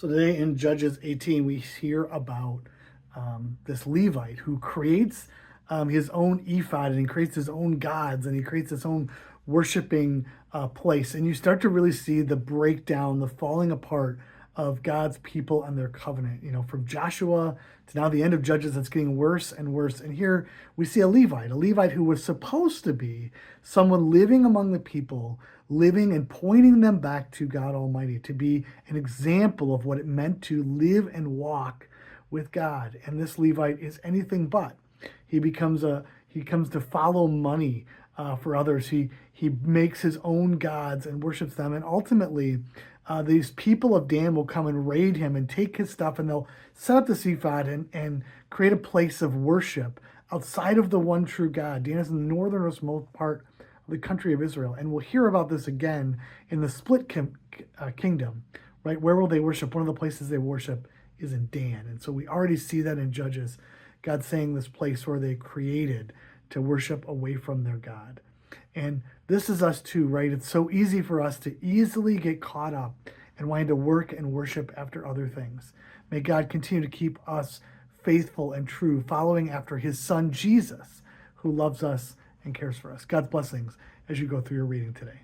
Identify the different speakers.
Speaker 1: So today in Judges 18, we hear about this Levite who creates his own ephod, and he creates his own gods, and he creates his own worshiping place. And you start to really see the breakdown, the falling apart of God's people and their covenant. You know, from Joshua to now the end of Judges, it's getting worse and worse. And here we see a Levite who was supposed to be someone living among the people, living and pointing them back to God Almighty, to be an example of what it meant to live and walk with God. And this Levite is anything but. He comes to follow money for others. He makes his own gods and worships them. And ultimately, these people of Dan will come and raid him and take his stuff, and they'll set up the ephod and create a place of worship outside of the one true God. Dan is in the northernmost part of the country of Israel. And we'll hear about this again in the split kingdom, right? Where will they worship? One of the places they worship is in Dan. And so we already see that in Judges, God saying this place where they created to worship away from their God. And this is us too, right? It's so easy for us to easily get caught up and wanting to work and worship after other things. May God continue to keep us faithful and true, following after his son, Jesus, who loves us and cares for us. God's blessings as you go through your reading today.